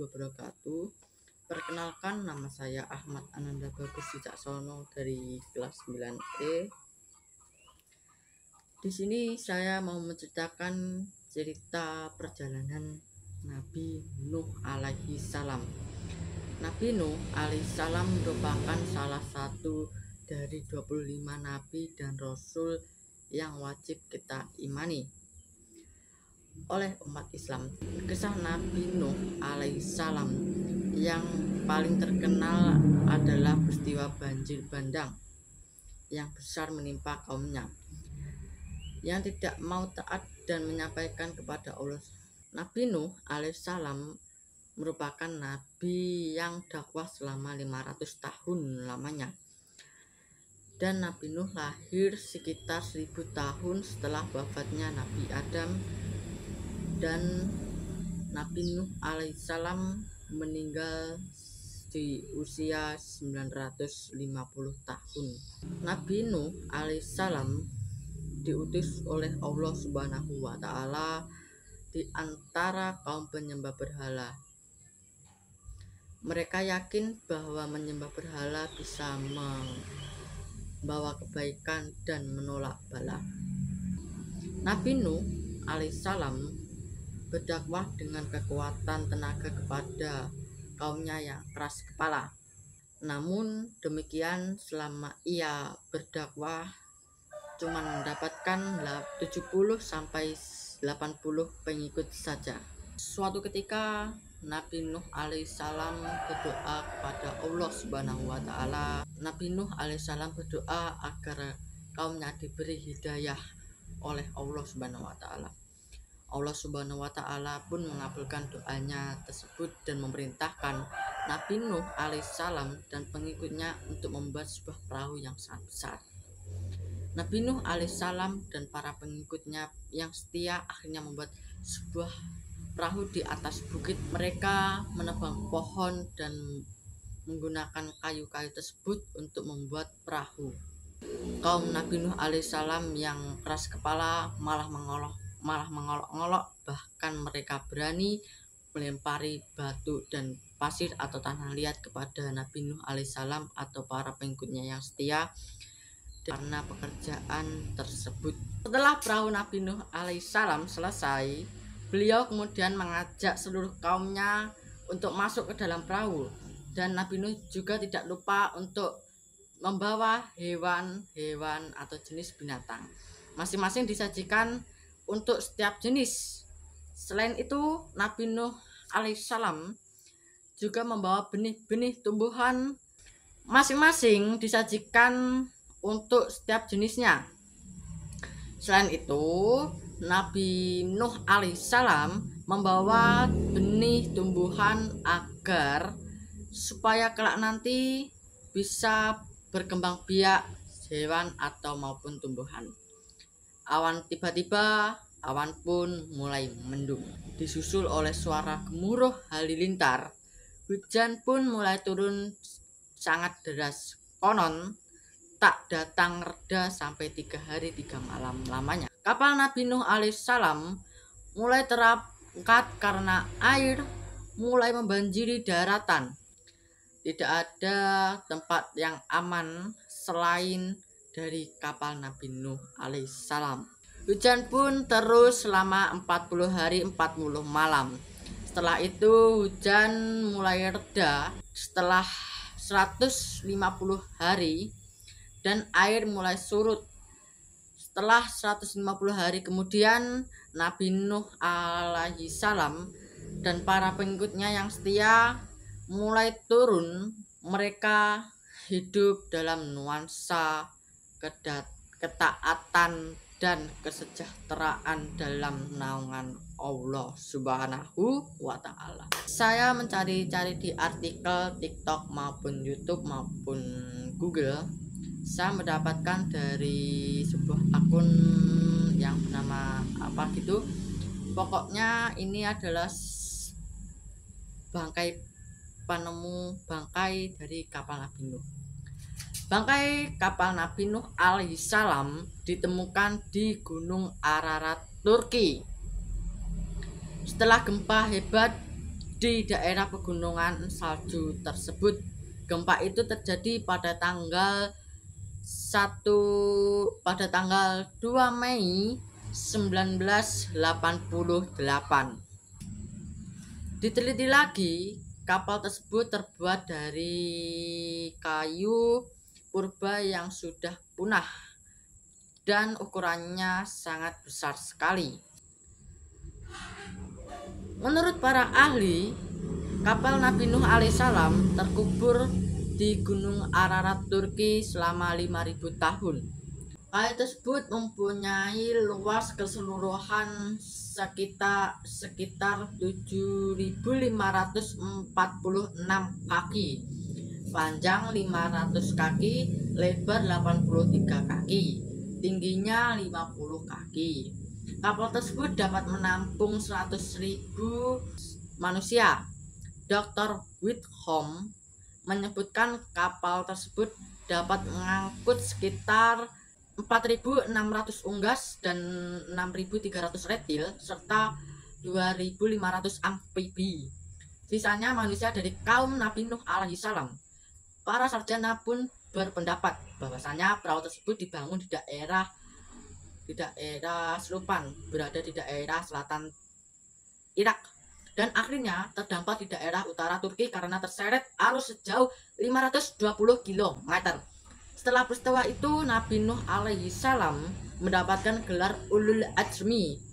wabarakatuh. Perkenalkan, nama saya Ahmad Ananda Bagus Wicaksono dari kelas 9E. Di sini saya mau menceritakan cerita perjalanan Nabi Nuh alaihi salam. Nabi Nuh alaihi salam merupakan salah satu dari 25 nabi dan rasul yang wajib kita imani oleh umat Islam. Kisah Nabi Nuh alaihi salam yang paling terkenal adalah peristiwa banjir bandang yang besar menimpa kaumnya yang tidak mau taat dan menyampaikan kepada Allah. Nabi Nuh alaihissalam merupakan nabi yang dakwah selama 500 tahun lamanya, dan Nabi Nuh lahir sekitar 1000 tahun setelah wafatnya Nabi Adam, dan Nabi Nuh alaihissalam meninggal di usia 950 tahun. Nabi Nuh alaihissalam diutus oleh Allah Subhanahu wa Ta'ala di antara kaum penyembah berhala. Mereka yakin bahwa menyembah berhala bisa membawa kebaikan dan menolak bala. Nabi Nuh alaihissalam berdakwah dengan kekuatan tenaga kepada kaumnya yang keras kepala. Namun demikian, selama ia berdakwah cuma mendapatkan 70 sampai 80 pengikut saja. Suatu ketika Nabi Nuh alaihissalam berdoa kepada Allah Subhanahu wa Ta'ala. Nabi Nuh alaihissalam berdoa agar kaumnya diberi hidayah oleh Allah Subhanahu wa Ta'ala. Allah Subhanahu wa Ta'ala pun mengabulkan doanya tersebut dan memerintahkan Nabi Nuh alaihissalam dan pengikutnya untuk membuat sebuah perahu yang sangat besar. Nabi Nuh alaihissalam dan para pengikutnya yang setia akhirnya membuat sebuah perahu di atas bukit. Mereka menebang pohon dan menggunakan kayu-kayu tersebut untuk membuat perahu. Kaum Nabi Nuh alaihissalam yang keras kepala malah mengolok-ngolok, bahkan mereka berani melempari batu dan pasir atau tanah liat kepada Nabi Nuh alaihissalam atau para pengikutnya yang setia karena pekerjaan tersebut. Setelah perahu Nabi Nuh alaihissalam selesai, beliau kemudian mengajak seluruh kaumnya untuk masuk ke dalam perahu, dan Nabi Nuh juga tidak lupa untuk membawa hewan-hewan atau jenis binatang. Masing-masing disajikan untuk setiap jenis. Selain itu, Nabi Nuh alaihissalam juga membawa benih-benih tumbuhan, masing-masing disajikan untuk setiap jenisnya. Selain itu, Nabi Nuh alaihissalam membawa benih tumbuhan agar supaya kelak nanti bisa berkembang biak hewan atau maupun tumbuhan. Tiba-tiba awan pun mulai mendung, disusul oleh suara gemuruh halilintar. Hujan pun mulai turun sangat deras. Konon tak datang reda sampai 3 hari 3 malam lamanya. Kapal Nabi Nuh alaihissalam mulai terangkat karena air mulai membanjiri daratan. Tidak ada tempat yang aman selain dari kapal Nabi Nuh alaihissalam. Hujan pun terus selama 40 hari 40 malam. Setelah itu hujan mulai reda setelah 150 hari dan air mulai surut. Setelah 150 hari kemudian, Nabi Nuh alaihi salam dan para pengikutnya yang setia mulai turun. Mereka hidup dalam nuansa ketaatan dan kesejahteraan dalam naungan Allah Subhanahu wa Ta'ala. Saya mencari-cari di artikel TikTok maupun YouTube maupun Google. Saya mendapatkan dari sebuah akun yang bernama apa gitu. Pokoknya ini adalah penemu bangkai dari kapal Nabi Nuh. Bangkai kapal Nabi Nuh alaihissalam ditemukan di Gunung Ararat, Turki. Setelah gempa hebat di daerah pegunungan salju tersebut. Gempa itu terjadi pada tanggal 2 Mei 1988. Diteliti lagi, kapal tersebut terbuat dari kayu purba yang sudah punah dan ukurannya sangat besar sekali. Menurut para ahli, kapal Nabi Nuh alaihissalam terkubur di Gunung Ararat, Turki selama 5.000 tahun. Kayu tersebut mempunyai luas keseluruhan sekitar 7.546 kaki, panjang 500 kaki, lebar 83 kaki, tingginya 50 kaki. Kapal tersebut dapat menampung 100.000 manusia. Dr. Whitcomb menyebutkan kapal tersebut dapat mengangkut sekitar 4.600 unggas dan 6.300 reptil serta 2.500 amfibi. Sisanya manusia dari kaum Nabi Nuh alaihissalam. Para sarjana pun berpendapat bahwasanya perahu tersebut dibangun di daerah Selupan, berada di daerah selatan Irak, dan akhirnya terdampar di daerah utara Turki karena terseret arus sejauh 520 km. Setelah peristiwa itu, Nabi Nuh alaihissalam mendapatkan gelar Ulul Azmi.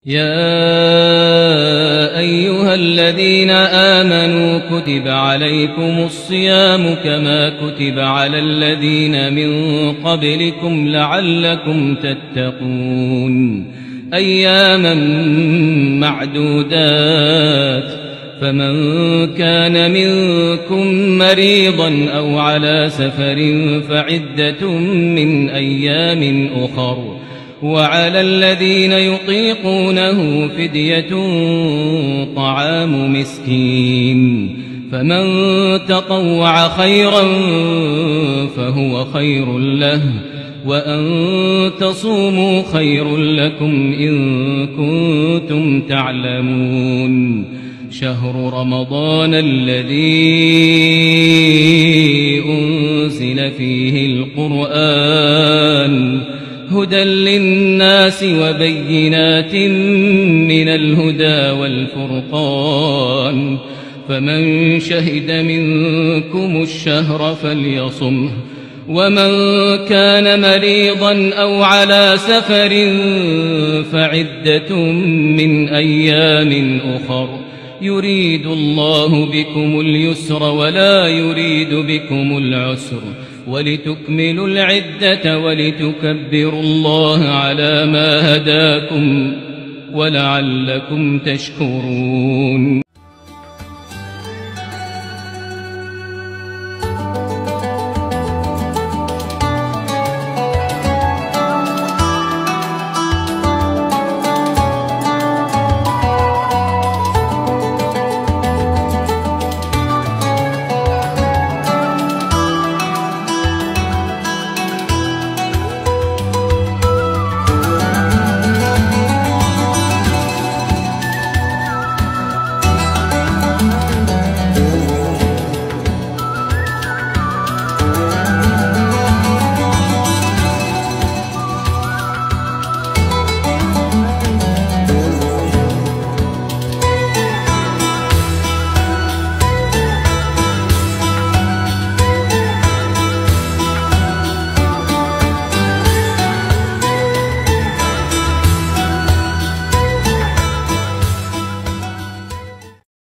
يا أيها الذين آمنوا كتب عليكم الصيام كما كتب على الذين من قبلكم لعلكم تتقون أياما معدودات فمن كان منكم مريضا أو على سفر فعدة من أيام أخر وعلى الذين يطيقونه فدية طعام مسكين فمن تطوع خيرا فهو خير له وأن تصوموا خير لكم إن كنتم تعلمون شهر رمضان الذي أنزل فيه القرآن هدى للناس وبينات من الهدى والفرقان فمن شهد منكم الشهر فليصمه ومن كان مريضا أو على سفر فعدة من أيام أخر يريد الله بكم اليسر ولا يريد بكم العسر ولتكملوا العدة ولتكبروا الله على ما هداكم ولعلكم تشكرون